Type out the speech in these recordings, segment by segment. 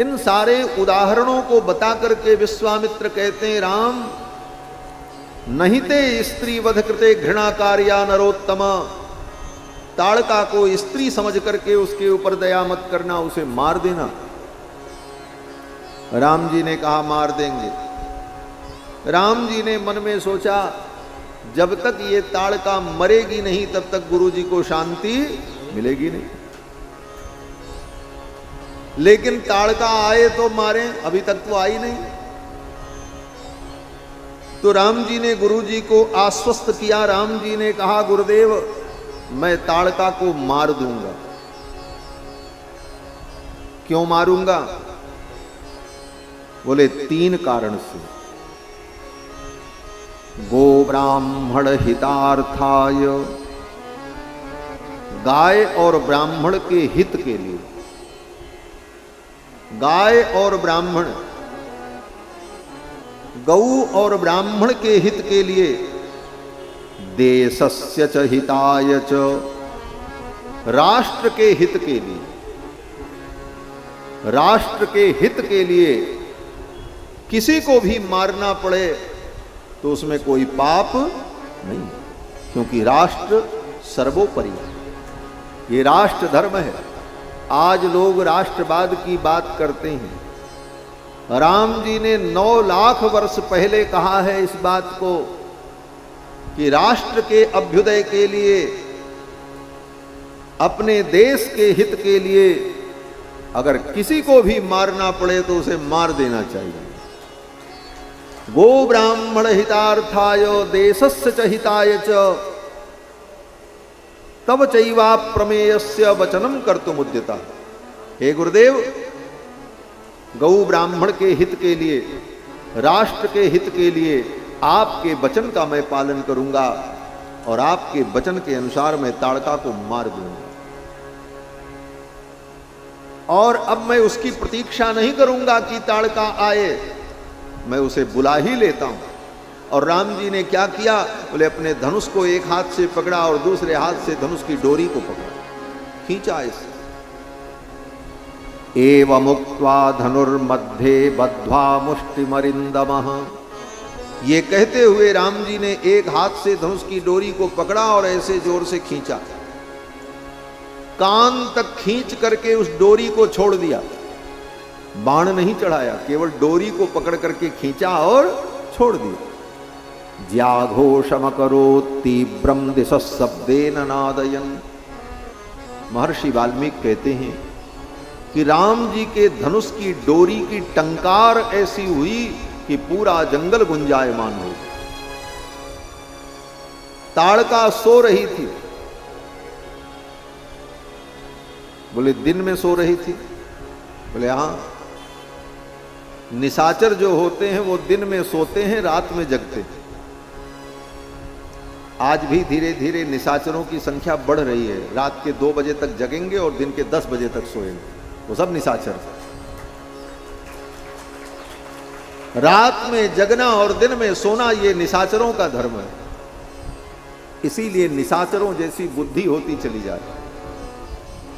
इन सारे उदाहरणों को बता करके विश्वामित्र कहते हैं, राम नहीं ते स्त्री वध कृते घृणा कार्या नरोत्तम, ताड़का को स्त्री समझ करके उसके ऊपर दया मत करना, उसे मार देना। राम जी ने कहा मार देंगे। राम जी ने मन में सोचा जब तक ये ताड़का मरेगी नहीं तब तक गुरु जी को शांति मिलेगी नहीं। लेकिन ताड़का आए तो मारे, अभी तक तो आई नहीं। तो राम जी ने गुरु जी को आश्वस्त किया। राम जी ने कहा गुरुदेव मैं ताड़का को मार दूंगा। क्यों मारूंगा? बोले 3 कारण से। गो ब्राह्मण हितार्थाय, गाय और ब्राह्मण के हित के लिए। गाय और ब्राह्मण, गौ और ब्राह्मण के हित के लिए। देशस्य च हिताय च, राष्ट्र के हित के लिए। राष्ट्र के हित के लिए किसी को भी मारना पड़े तो उसमें कोई पाप नहीं, क्योंकि राष्ट्र सर्वोपरि है। ये राष्ट्र धर्म है। आज लोग राष्ट्रवाद की बात करते हैं। राम जी ने 9 लाख वर्ष पहले कहा है इस बात को कि राष्ट्र के अभ्युदय के लिए, अपने देश के हित के लिए अगर किसी को भी मारना पड़े तो उसे मार देना चाहिए। गो ब्राह्मण हितार्थाय देशस्य च हिताय च, तब चैवा प्रमेयस्य वचनम कर्तुमुद्यता। हे गुरुदेव, गौ ब्राह्मण के हित के लिए, राष्ट्र के हित के लिए आपके वचन का मैं पालन करूंगा और आपके वचन के अनुसार मैं ताड़का को मार दूंगा। और अब मैं उसकी प्रतीक्षा नहीं करूंगा कि ताड़का आए, मैं उसे बुला ही लेता हूं। और राम जी ने क्या किया? बोले अपने धनुष को एक हाथ से पकड़ा और दूसरे हाथ से धनुष की डोरी को पकड़ा, खींचा इसे। एवमुक्त्वा धनुर्मध्ये बद्ध्वा मुष्टिमरिंदमः, ये कहते हुए राम जी ने एक हाथ से धनुष की डोरी को पकड़ा और ऐसे जोर से खींचा, कान तक खींच करके उस डोरी को छोड़ दिया। बाण नहीं चढ़ाया, केवल डोरी को पकड़ करके खींचा और छोड़ दिया। ज्याघोषमकरोत् तीव्रम दिशशब्देन नादयन्, महर्षि वाल्मीकि कहते हैं कि राम जी के धनुष की डोरी की टंकार ऐसी हुई कि पूरा जंगल गुंजायमान हो गया। ताड़का सो रही थी। बोले दिन में सो रही थी? बोले हाँ, निशाचर जो होते हैं वो दिन में सोते हैं, रात में जगते हैं। आज भी धीरे धीरे निशाचरों की संख्या बढ़ रही है। रात के 2 बजे तक जगेंगे और दिन के 10 बजे तक सोएंगे, वो सब निशाचर। रात में जगना और दिन में सोना ये निशाचरों का धर्म है। इसीलिए निशाचरों जैसी बुद्धि होती चली जा रही।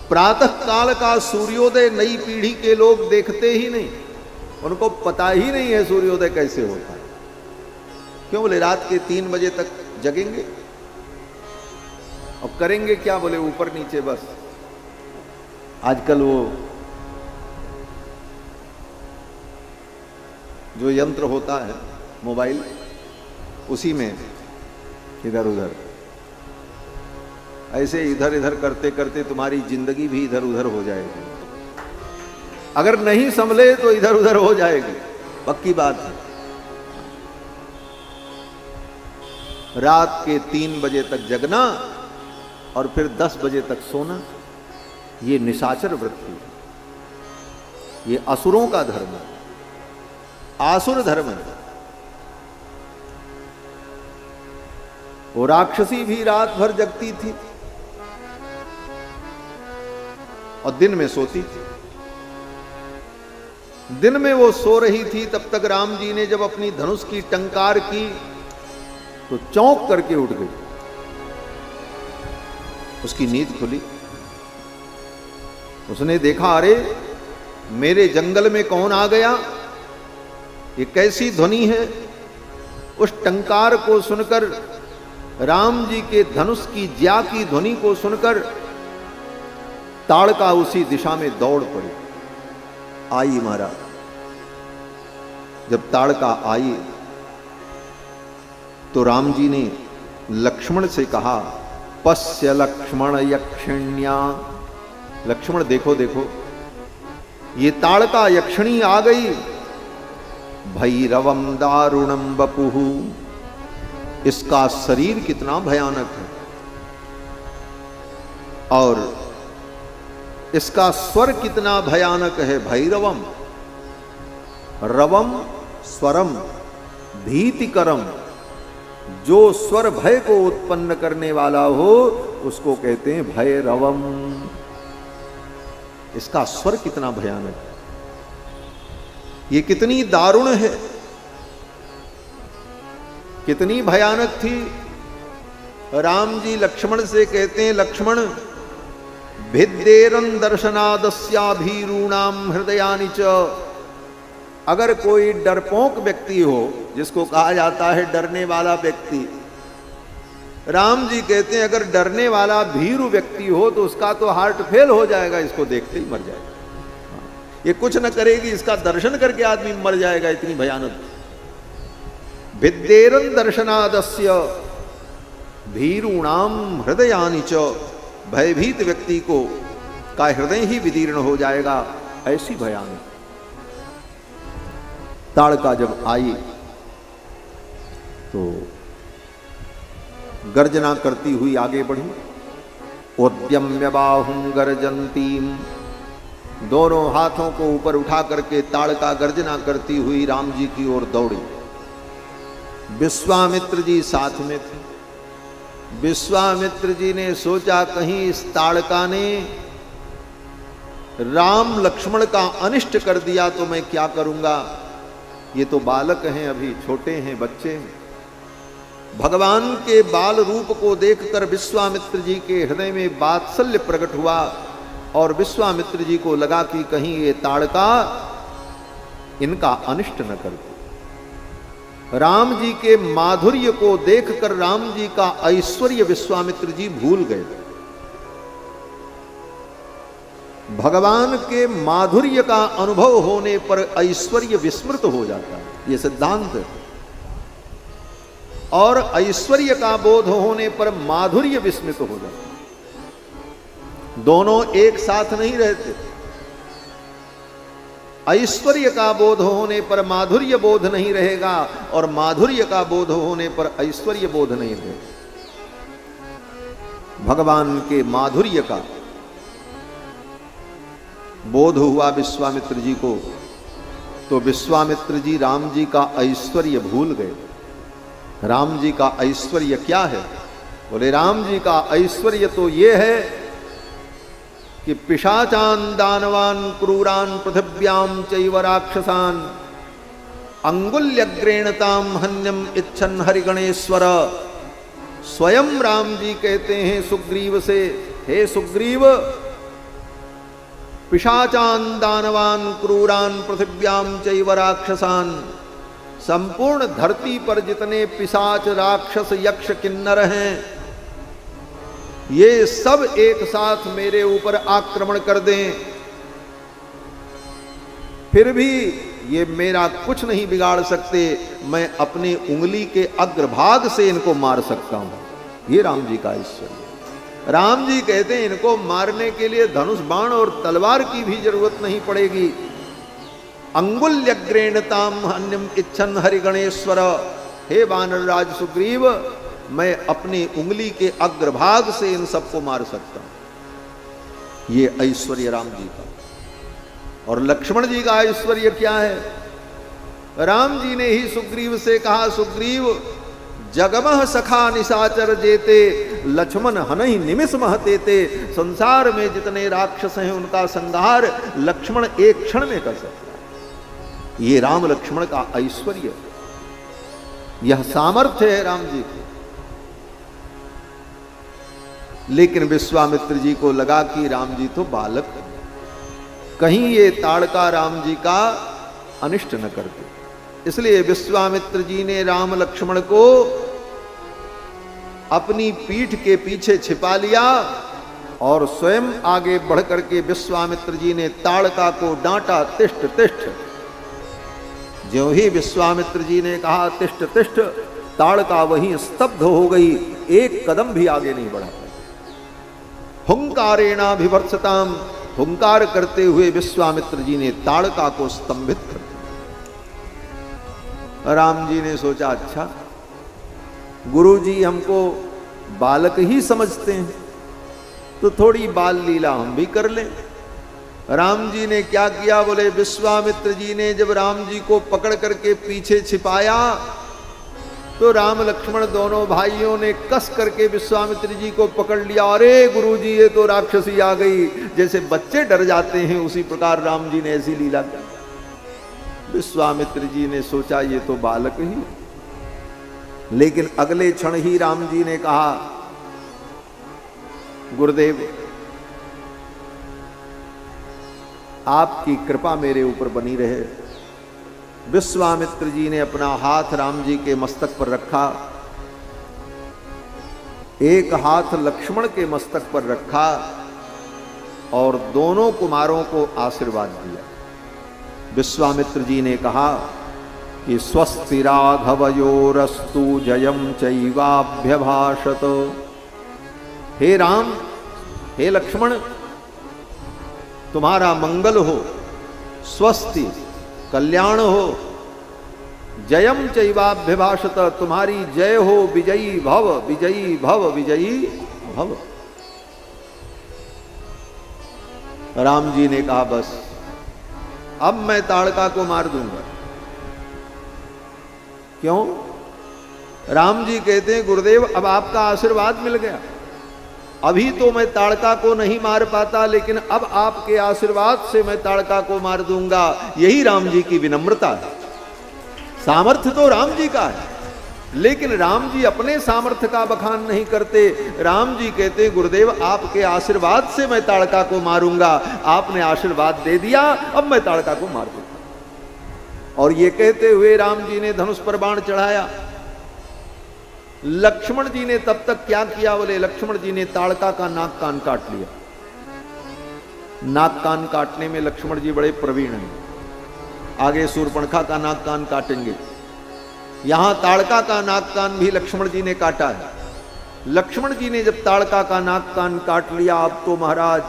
प्रातः काल का सूर्योदय नई पीढ़ी के लोग देखते ही नहीं, उनको पता ही नहीं है सूर्योदय कैसे होता है। क्यों? बोले रात के 3 बजे तक जगेंगे और करेंगे क्या? बोले ऊपर नीचे बस। आजकल वो जो यंत्र होता है मोबाइल, उसी में इधर उधर, ऐसे इधर इधर करते करते तुम्हारी जिंदगी भी इधर उधर हो जाएगी। अगर नहीं संभले तो इधर उधर हो जाएगी, पक्की बात है। रात के 3 बजे तक जगना और फिर 10 बजे तक सोना, ये निशाचर वृत्ति है। ये असुरों का धर्म है, आसुर धर्म है। वो राक्षसी भी रात भर जगती थी और दिन में सोती थी। दिन में वो सो रही थी, तब तक राम जी ने जब अपनी धनुष की टंकार की तो चौंक करके उठ गई। उसकी नींद खुली, उसने देखा अरे मेरे जंगल में कौन आ गया, ये कैसी ध्वनि है। उस टंकार को सुनकर, राम जी के धनुष की ज्या की ध्वनि को सुनकर ताड़का उसी दिशा में दौड़ पड़ी। आई महाराज, जब ताड़का आई तो राम जी ने लक्ष्मण से कहा, पश्य लक्ष्मण यक्षिण्या। लक्ष्मण देखो देखो, ये ताड़का यक्षिणी आ गई। भैरवम दारुणम वपुहु, इसका शरीर कितना भयानक है और इसका स्वर कितना भयानक है। भैरवम, रवम स्वरम, भीतिकरम, जो स्वर भय को उत्पन्न करने वाला हो उसको कहते हैं भैरवम। इसका स्वर कितना भयानक है, ये कितनी दारुण है, कितनी भयानक थी। राम जी लक्ष्मण से कहते हैं, लक्ष्मण भिद्देरन दर्शनादस्याभीरूणाम हृदयानि च। अगर कोई डरपोक व्यक्ति हो, जिसको कहा जाता है डरने वाला व्यक्ति, राम जी कहते हैं अगर डरने वाला भीरु व्यक्ति हो तो उसका तो हार्ट फेल हो जाएगा, इसको देखते ही मर जाएगा। ये कुछ न करेगी, इसका दर्शन करके आदमी मर जाएगा, इतनी भयानक। भिद्देरन दर्शनादस्य भीरूणाम हृदयानि च, भयभीत व्यक्ति को का हृदय ही विदीर्ण हो जाएगा, ऐसी भयानक। ताड़का जब आई तो गर्जना करती हुई आगे बढ़ी। उद्यम्य बाहुं गर्जंतीम, दोनों हाथों को ऊपर उठा करके ताड़का गर्जना करती हुई राम जी की ओर दौड़ी। विश्वामित्र जी साथ में थे। विश्वामित्र जी ने सोचा कहीं इस ताड़का ने राम लक्ष्मण का अनिष्ट कर दिया तो मैं क्या करूंगा। ये तो बालक हैं, अभी छोटे हैं, बच्चे हैं। भगवान के बाल रूप को देखकर विश्वामित्र जी के हृदय में वात्सल्य प्रकट हुआ और विश्वामित्र जी को लगा कि कहीं ये ताड़का इनका अनिष्ट न कर दे। राम जी के माधुर्य को देखकर राम जी का ऐश्वर्य विश्वामित्र जी भूल गए। भगवान के माधुर्य का अनुभव होने पर ऐश्वर्य विस्मृत हो जाता है, यह सिद्धांत है। और ऐश्वर्य का बोध होने पर माधुर्य विस्मृत हो जाता है, दोनों एक साथ नहीं रहते। ऐश्वर्य का बोध होने पर माधुर्य बोध नहीं रहेगा और माधुर्य का बोध होने पर ऐश्वर्य बोध नहीं रहेगा। भगवान के माधुर्य का बोध हुआ विश्वामित्र जी को, तो विश्वामित्र जी राम जी का ऐश्वर्य भूल गए। राम जी का ऐश्वर्य क्या है? बोले राम जी का ऐश्वर्य तो ये है कि पिशाचान दानवान क्रूरान पृथिव्याम चैव राक्षसान अंगुल्यग्रेणताम हन्यम इच्छन हरिगणेश्वर। स्वयं राम जी कहते हैं सुग्रीव से, हे सुग्रीव, पिशाचान दानवान क्रूरान पृथिव्याम चैव राक्षसान, संपूर्ण धरती पर जितने पिशाच राक्षस यक्ष किन्नर हैं, ये सब एक साथ मेरे ऊपर आक्रमण कर दें, फिर भी ये मेरा कुछ नहीं बिगाड़ सकते। मैं अपनी उंगली के अग्रभाग से इनको मार सकता हूं। ये राम जी का ऐश्वर्य। राम जी कहते हैं इनको मारने के लिए धनुष बाण और तलवार की भी जरूरत नहीं पड़ेगी। अंगुल्यग्रेणताम हन्यम इच्छन हरिगणेश्वर। हे वानरराज सुग्रीव, मैं अपनी उंगली के अग्रभाग से इन सबको मार सकता हूं। ये ऐश्वर्य राम जी का। और लक्ष्मण जी का ऐश्वर्य क्या है? राम जी ने ही सुग्रीव से कहा, सुग्रीव जगमह सखा निशाचर जेते लक्ष्मण हनहि निमिष महतेते। संसार में जितने राक्षस हैं उनका संहार लक्ष्मण एक क्षण में कर सकता है। ये राम लक्ष्मण का ऐश्वर्य, यह सामर्थ्य है राम जी की। लेकिन विश्वामित्र जी को लगा कि राम जी तो बालक है, कहीं ये ताड़का राम जी का अनिष्ट न करते। इसलिए विश्वामित्र जी ने राम लक्ष्मण को अपनी पीठ के पीछे छिपा लिया और स्वयं आगे बढ़ करके विश्वामित्र जी ने ताड़का को डांटा, तिष्ठ तिष्ठ। ज्यों ही विश्वामित्र जी ने कहा तिष्ठ तिष्ठ, ताड़का वहीं स्तब्ध हो गई, एक कदम भी आगे नहीं बढ़ा। हुंकारेणाभिवर्षताम, हुंकार करते हुए विश्वामित्र जी ने ताड़का को स्तंभित कर दिया। राम जी ने सोचा अच्छा गुरु जी हमको बालक ही समझते हैं, तो थोड़ी बाल लीला हम भी कर लें। राम जी ने क्या किया, बोले विश्वामित्र जी ने जब राम जी को पकड़ करके पीछे छिपाया तो राम लक्ष्मण दोनों भाइयों ने कस करके विश्वामित्र जी को पकड़ लिया। अरे गुरु जी ये तो राक्षसी आ गई, जैसे बच्चे डर जाते हैं उसी प्रकार राम जी ने ऐसी लीला की। विश्वामित्र जी ने सोचा ये तो बालक ही, लेकिन अगले क्षण ही राम जी ने कहा गुरुदेव आपकी कृपा मेरे ऊपर बनी रहे। विश्वामित्र जी ने अपना हाथ राम जी के मस्तक पर रखा, एक हाथ लक्ष्मण के मस्तक पर रखा और दोनों कुमारों को आशीर्वाद दिया। विश्वामित्र जी ने कहा कि स्वस्ति राघवयोरस्तु जयम चैवाभ्यभाषत। हे राम, हे लक्ष्मण, तुम्हारा मंगल हो, स्वस्ति कल्याण हो, जयम चैवाभ्यभाषत, तुम्हारी जय हो, विजयी भव विजयी भव विजयी भव। राम जी ने कहा बस अब मैं ताड़का को मार दूंगा। क्यों? राम जी कहते हैं गुरुदेव अब आपका आशीर्वाद मिल गया, अभी तो मैं ताड़का को नहीं मार पाता, लेकिन अब आपके आशीर्वाद से मैं ताड़का को मार दूंगा। यही राम जी की विनम्रता है। सामर्थ्य तो राम जी का है, लेकिन राम जी अपने सामर्थ्य का बखान नहीं करते। राम जी कहते गुरुदेव आपके आशीर्वाद से मैं ताड़का को मारूंगा, आपने आशीर्वाद दे दिया, अब मैं ताड़का को मार दूंगा। और ये कहते हुए राम जी ने धनुष पर बाण चढ़ाया। लक्ष्मण जी ने तब तक क्या किया, बोले लक्ष्मण जी ने ताड़का का नाक कान काट लिया। नाक कान काटने में लक्ष्मण जी बड़े प्रवीण हैं, आगे शूर्पणखा का नाक कान काटेंगे, यहां ताड़का का नाक कान भी लक्ष्मण जी ने काटा है। लक्ष्मण जी ने जब ताड़का का नाक कान काट लिया, अब तो महाराज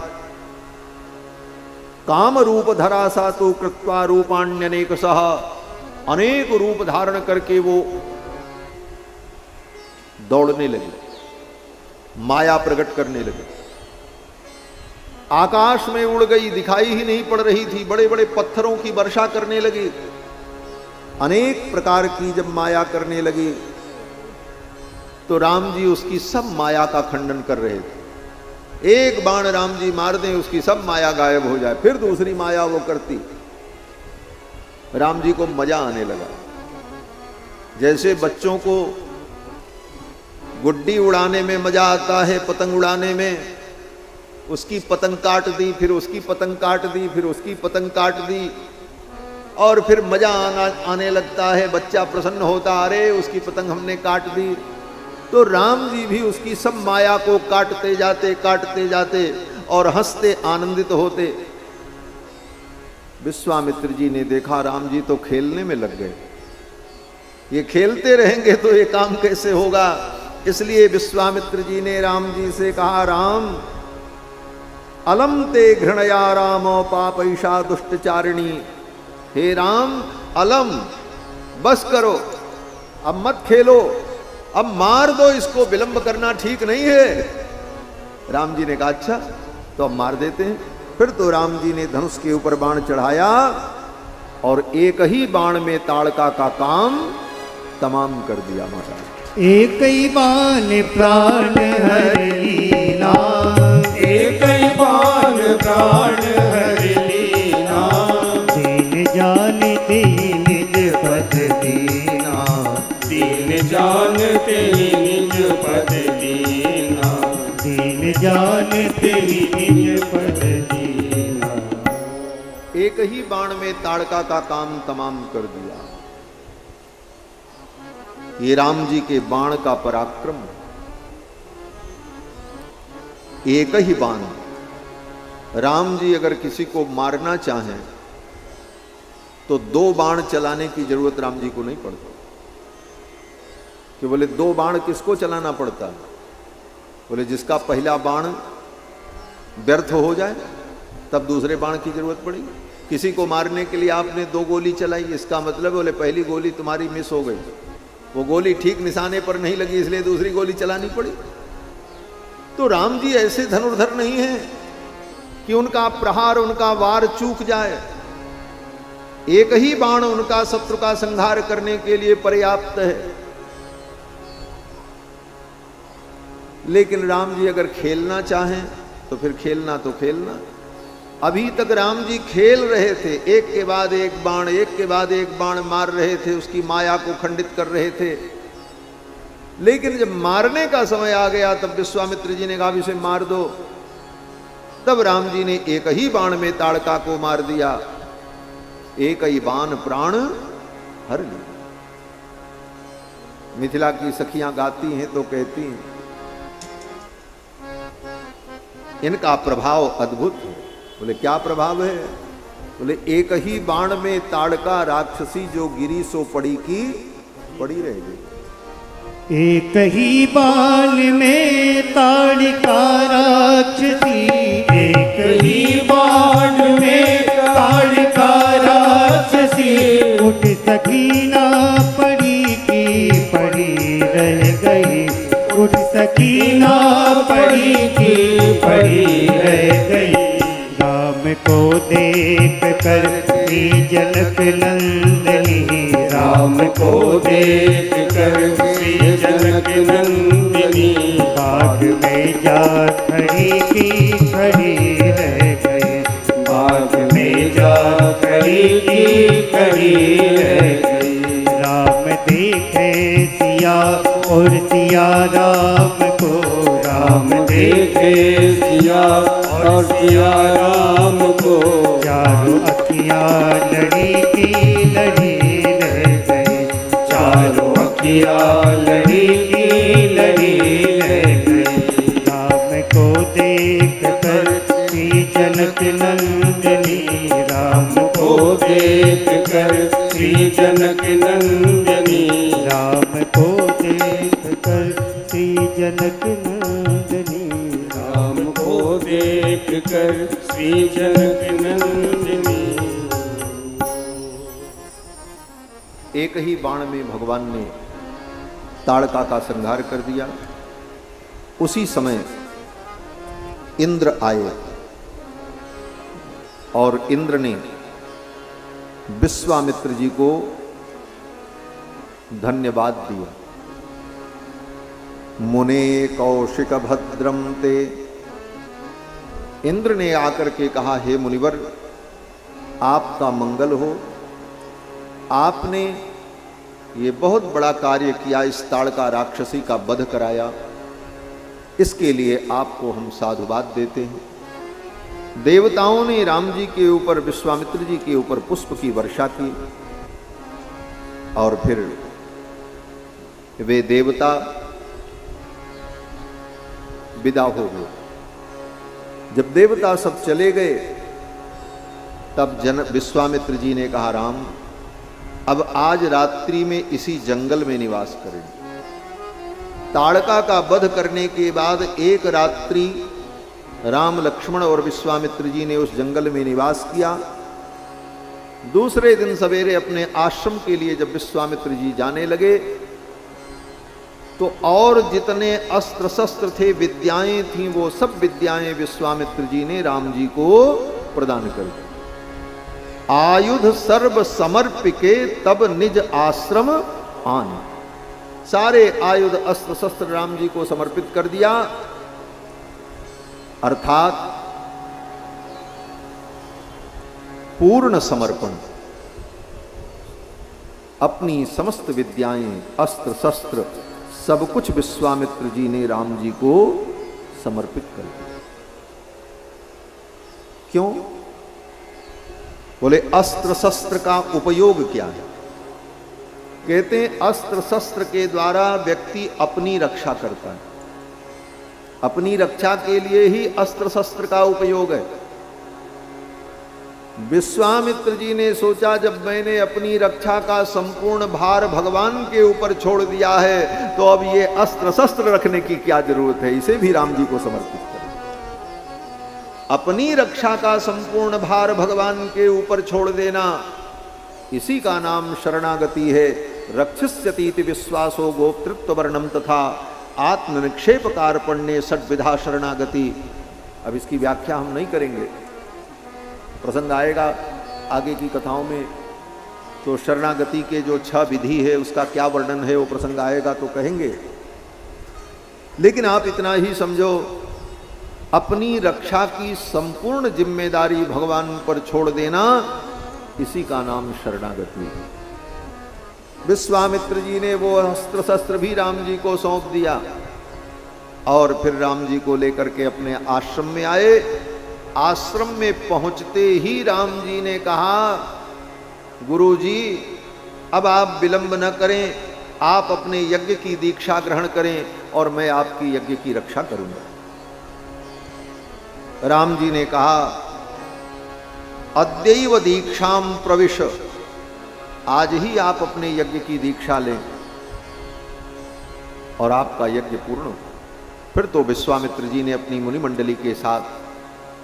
काम रूप धरा सा तो कृत्वा रूपाण्यनेक सह, अनेक रूप धारण करके वो दौड़ने लगे, माया प्रकट करने लगे। आकाश में उड़ गई, दिखाई ही नहीं पड़ रही थी, बड़े बड़े पत्थरों की वर्षा करने लगी, अनेक प्रकार की जब माया करने लगी तो राम जी उसकी सब माया का खंडन कर रहे थे। एक बाण राम जी मार दें उसकी सब माया गायब हो जाए, फिर दूसरी माया वो करती। राम जी को मजा आने लगा, जैसे बच्चों को गुड्डी उड़ाने में मजा आता है, पतंग उड़ाने में। उसकी पतंग काट दी, फिर उसकी पतंग काट दी, फिर उसकी पतंग काट दी, और फिर मजा आने लगता है, बच्चा प्रसन्न होता, अरे उसकी पतंग हमने काट दी। तो राम जी भी उसकी सब माया को काटते जाते और हंसते आनंदित होते। विश्वामित्र जी ने देखा राम जी तो खेलने में लग गए, ये खेलते रहेंगे तो ये काम कैसे होगा। इसलिए विश्वामित्र जी ने राम जी से कहा, राम अलम ते घृणया राम पापैषा दुष्टचारिणी। हे राम अलम, बस करो, अब मत खेलो, अब मार दो इसको, विलंब करना ठीक नहीं है। राम जी ने कहा अच्छा तो अब मार देते हैं। फिर तो राम जी ने धनुष के ऊपर बाण चढ़ाया और एक ही बाण में ताड़का का काम तमाम कर दिया महाराज। एक ही बाण प्राण हर लीला, एक ही बाण प्राण हर लीला, दीन जानते निज पद दीना, दीन जानते निज पद दीना, दीन जानते निज पद दीना। एक ही बाण में ताड़का का काम तमाम कर दिया। ये राम जी के बाण का पराक्रम। एक ही बाण। राम जी अगर किसी को मारना चाहें तो 2 बाण चलाने की जरूरत राम जी को नहीं पड़ती। कि बोले 2 बाण किसको चलाना पड़ता है? बोले जिसका पहला बाण व्यर्थ हो जाए तब दूसरे बाण की जरूरत पड़ेगी। किसी को मारने के लिए आपने 2 गोली चलाई, इसका मतलब बोले पहली गोली तुम्हारी मिस हो गई, वो गोली ठीक निशाने पर नहीं लगी, इसलिए दूसरी गोली चलानी पड़ी। तो राम जी ऐसे धनुर्धर नहीं हैं कि उनका प्रहार, उनका वार चूक जाए। एक ही बाण उनका शत्रु का संहार करने के लिए पर्याप्त है। लेकिन राम जी अगर खेलना चाहें तो फिर खेलना तो खेलना। अभी तक राम जी खेल रहे थे, एक के बाद एक बाण, एक के बाद एक बाण मार रहे थे, उसकी माया को खंडित कर रहे थे। लेकिन जब मारने का समय आ गया तब विश्वामित्र जी ने कहा इसे मार दो। तब राम जी ने एक ही बाण में ताड़का को मार दिया। एक ही बाण प्राण हर लिया। मिथिला की सखियां गाती हैं तो कहती हैं इनका प्रभाव अद्भुत है। बोले क्या प्रभाव है? बोले एक ही बाण में ताड़का राक्षसी जो गिरी सो पड़ी की पड़ी रह गई। एक ही बाण में ताड़का राक्षसी, एक ही बाण में ताड़का राक्षसी, उठ सकी ना पड़ी की पड़ी रह गई, उठ सकी ना पड़ी की पड़ी रह गई। राम को देख कर जनक नंदनी, राम को देख कर श्री जनक नंदिनी, बाग में जा खड़ी की खड़ी रह गई, बाग में जा खड़ी की खड़ी रह गई। राम देखे सिया और सिया राम को, राम देखे सिया और सिया राम को, चारों अखियाँ लड़ी की लड़ी रह गई, चारों अखियाँ लड़ी की लड़ी रह गई। राम को देख कर श्री जनक नंदनी, राम को देख कर श्री जनक नंदिनी, राम को देख कर श्री जनक नंदनी, राम को देख कर श्री जनक नंदिनी। एक ही बाण में भगवान ने ताड़का का संहार कर दिया। उसी समय इंद्र आए और इंद्र ने विश्वामित्र जी को धन्यवाद दिया। मुने कौशिक भद्रम ते, इंद्र ने आकर के कहा हे मुनिवर आपका मंगल हो, आपने ये बहुत बड़ा कार्य किया, इस ताड़का राक्षसी का वध कराया, इसके लिए आपको हम साधुवाद देते हैं। देवताओं ने राम जी के ऊपर, विश्वामित्र जी के ऊपर पुष्प की वर्षा की और फिर वे देवता विदा हो गए। जब देवता सब चले गए तब विश्वामित्र जी ने कहा राम अब आज रात्रि में इसी जंगल में निवास करें। ताड़का का वध करने के बाद एक रात्रि राम, लक्ष्मण और विश्वामित्र जी ने उस जंगल में निवास किया। दूसरे दिन सवेरे अपने आश्रम के लिए जब विश्वामित्र जी जाने लगे तो और जितने अस्त्र शस्त्र थे, विद्याएं थीं, वो सब विद्याएं विश्वामित्र जी ने राम जी को प्रदान कर दी। आयुध सर्व समर्पिके तब निज आश्रम आन, सारे आयुध अस्त्र शस्त्र राम जी को समर्पित कर दिया। अर्थात पूर्ण समर्पण। अपनी समस्त विद्याएं, अस्त्र शस्त्र, सब कुछ विश्वामित्र जी ने राम जी को समर्पित कर दिया। क्यों? बोले अस्त्र शस्त्र का उपयोग क्या है? कहते हैं अस्त्र शस्त्र के द्वारा व्यक्ति अपनी रक्षा करता है। अपनी रक्षा के लिए ही अस्त्र शस्त्र का उपयोग है। विश्वामित्र जी ने सोचा, जब मैंने अपनी रक्षा का संपूर्ण भार भगवान के ऊपर छोड़ दिया है तो अब ये अस्त्र शस्त्र रखने की क्या जरूरत है, इसे भी राम जी को समर्पित करें। अपनी रक्षा का संपूर्ण भार भगवान के ऊपर छोड़ देना, इसी का नाम शरणागति है। रक्षिष्यतीति विश्वासो गोप्तृत्व वर्णम तथा आत्मनिक्षेप कार्पण्ये षड्विधा शरणागति। अब इसकी व्याख्या हम नहीं करेंगे, प्रसंग आएगा आगे की कथाओं में तो शरणागति के जो 6 विधि है उसका क्या वर्णन है वो प्रसंग आएगा तो कहेंगे। लेकिन आप इतना ही समझो, अपनी रक्षा की संपूर्ण जिम्मेदारी भगवान पर छोड़ देना, इसी का नाम शरणागति है। विश्वामित्र जी ने वो अस्त्र शस्त्र भी राम जी को सौंप दिया और फिर राम जी को लेकर के अपने आश्रम में आए। आश्रम में पहुंचते ही राम जी ने कहा, गुरुजी अब आप विलंब न करें, आप अपने यज्ञ की दीक्षा ग्रहण करें और मैं आपकी यज्ञ की रक्षा करूंगा। राम जी ने कहा, अद्यैव दीक्षाम प्रविश, आज ही आप अपने यज्ञ की दीक्षा लें और आपका यज्ञ पूर्ण हो। फिर तो विश्वामित्र जी ने अपनी मुनि मंडली के साथ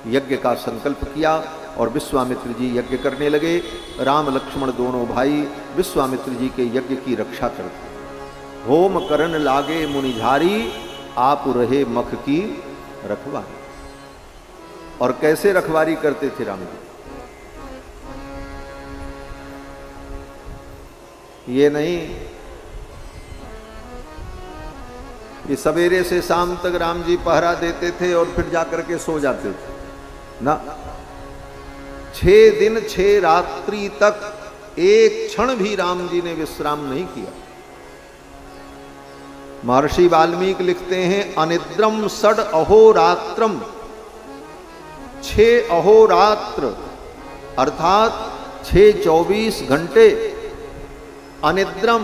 यज्ञ का संकल्प किया और विश्वामित्र जी यज्ञ करने लगे। राम लक्ष्मण दोनों भाई विश्वामित्र जी के यज्ञ की रक्षा करते। होम करन लागे मुनिझारी, आप रहे मख की रखवारी। और कैसे रखवारी करते थे राम जी? ये नहीं कि सवेरे से शाम तक राम जी पहरा देते थे और फिर जाकर के सो जाते थे ना। 6 दिन 6 रात्रि तक एक क्षण भी राम जी ने विश्राम नहीं किया। महर्षि वाल्मीकि लिखते हैं, अनिद्रम षड अहोरात्रम, 6 अहोरात्र अर्थात 6 24 घंटे अनिद्रम,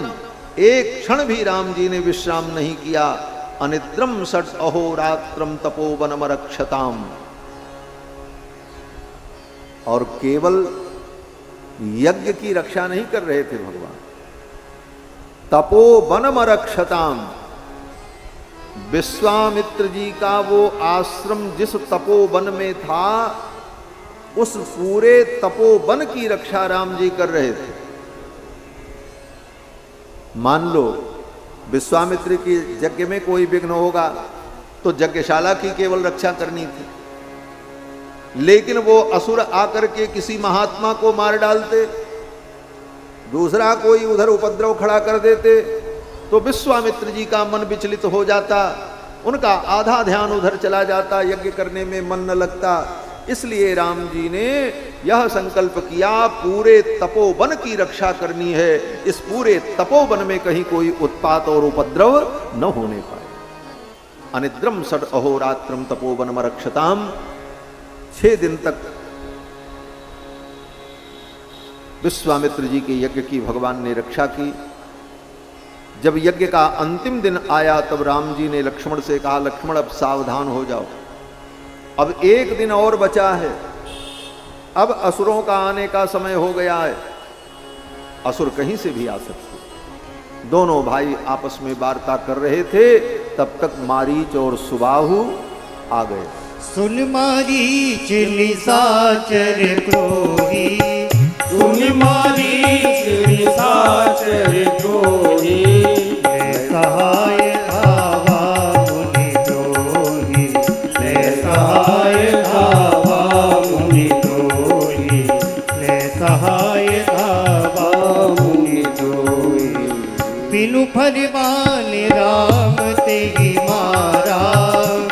एक क्षण भी राम जी ने विश्राम नहीं किया। अनिद्रम षड अहोरात्रम तपोवनम रक्षताम। और केवल यज्ञ की रक्षा नहीं कर रहे थे भगवान, तपोवनम रक्षताम। विश्वामित्र जी का वो आश्रम जिस तपोवन में था, उस पूरे तपोवन की रक्षा राम जी कर रहे थे। मान लो विश्वामित्र की यज्ञ में कोई विघ्न होगा तो यज्ञशाला की केवल रक्षा करनी थी, लेकिन वो असुर आकर के किसी महात्मा को मार डालते, दूसरा कोई उधर उपद्रव खड़ा कर देते, तो विश्वामित्र जी का मन विचलित हो जाता, उनका आधा ध्यान उधर चला जाता, यज्ञ करने में मन न लगता। इसलिए राम जी ने यह संकल्प किया, पूरे तपोवन की रक्षा करनी है। इस पूरे तपोवन में कहीं कोई उत्पात और उपद्रव न होने पाए। अनिद्रम षड अहोरात्रम तपोवनम रक्षताम। 6 दिन तक विश्वामित्र जी के यज्ञ की भगवान ने रक्षा की। जब यज्ञ का अंतिम दिन आया तब राम जी ने लक्ष्मण से कहा, लक्ष्मण अब सावधान हो जाओ, अब 1 दिन और बचा है, अब असुरों का आने का समय हो गया है, असुर कहीं से भी आ सकते। दोनों भाई आपस में वार्ता कर रहे थे, तब तक मारीच और सुबाहु आ गए। सुन मारीच निशाचर क्रोधी, सुन मारीच निशाचर क्रोधी, सहाय धावा मुनि द्रोही, सहाय धावा मुनि द्रोही, सहाय धावा मुनि द्रोही। बिनु फरमान राम तेहि मारा,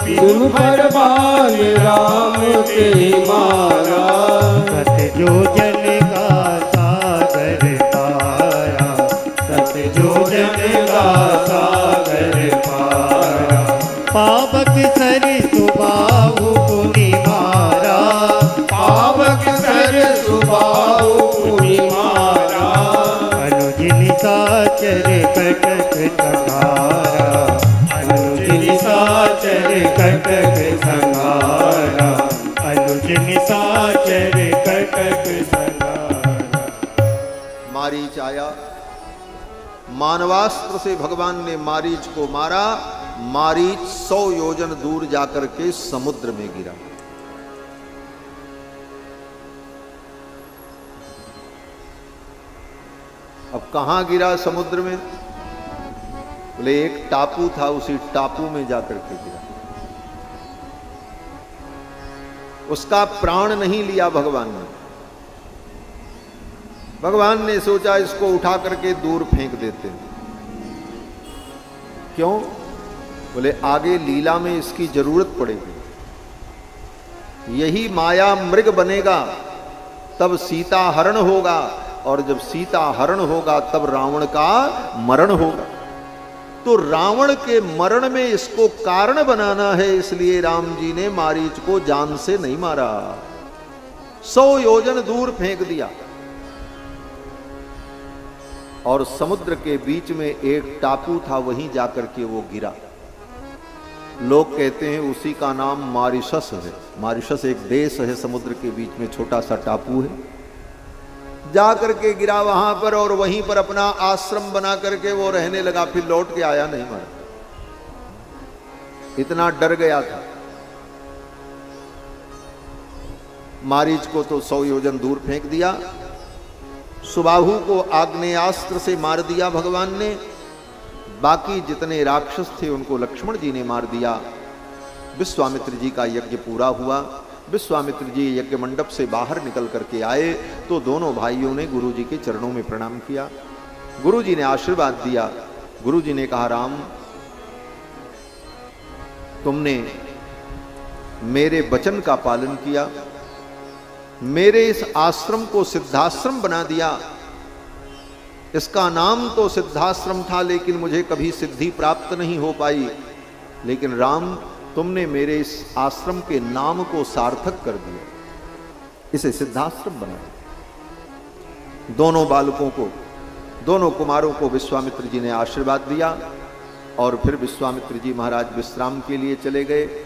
बिनु फरमान राम तेहि मारा, सत जो जन का सागर पारा, सत जो जन का सागर पारा। पावक सर सुबाहु पुनि मारा, पावक सर सुबाहु संहारा, अनुज निशाचर कटक संहारा, अनुज निशाचर कटक संहारा। मारीच आया, मानवास्त्र से भगवान ने मारीच को मारा। मारीच 100 योजन दूर जाकर के समुद्र में गिरा। अब कहां गिरा समुद्र में? बोले एक टापू था, उसी टापू में जाकर के गिरा। उसका प्राण नहीं लिया भगवान ने। भगवान ने सोचा इसको उठा करके दूर फेंक देते हैं। क्यों? बोले आगे लीला में इसकी जरूरत पड़ेगी। यही माया मृग बनेगा तब सीता हरण होगा, और जब सीता हरण होगा तब रावण का मरण होगा। तो रावण के मरण में इसको कारण बनाना है, इसलिए राम जी ने मारीच को जान से नहीं मारा, 100 योजन दूर फेंक दिया। और समुद्र के बीच में एक टापू था, वहीं जाकर के वो गिरा। लोग कहते हैं उसी का नाम मॉरिशस है। मॉरिशस एक देश है, समुद्र के बीच में छोटा सा टापू है। जाकर के गिरा वहां पर, और वहीं पर अपना आश्रम बना करके वो रहने लगा। फिर लौट के आया नहीं, मरा, इतना डर गया था। मारीच को तो 100 योजन दूर फेंक दिया। सुबाहु को आग्नेयास्त्र से मार दिया भगवान ने। बाकी जितने राक्षस थे उनको लक्ष्मण जी ने मार दिया। विश्वामित्र जी का यज्ञ पूरा हुआ। विश्वामित्र जी यज्ञ मंडप से बाहर निकल करके आए तो दोनों भाइयों ने गुरु जी के चरणों में प्रणाम किया। गुरु जी ने आशीर्वाद दिया। गुरु जी ने कहा, राम, तुमने मेरे वचन का पालन किया, मेरे इस आश्रम को सिद्धाश्रम बना दिया। इसका नाम तो सिद्धाश्रम था, लेकिन मुझे कभी सिद्धि प्राप्त नहीं हो पाई। लेकिन राम, तुमने मेरे इस आश्रम के नाम को सार्थक कर दिया, इसे सिद्धाश्रम बनाया। दोनों बालकों को, दोनों कुमारों को विश्वामित्र जी ने आशीर्वाद दिया। और फिर विश्वामित्र जी महाराज विश्राम के लिए चले गए।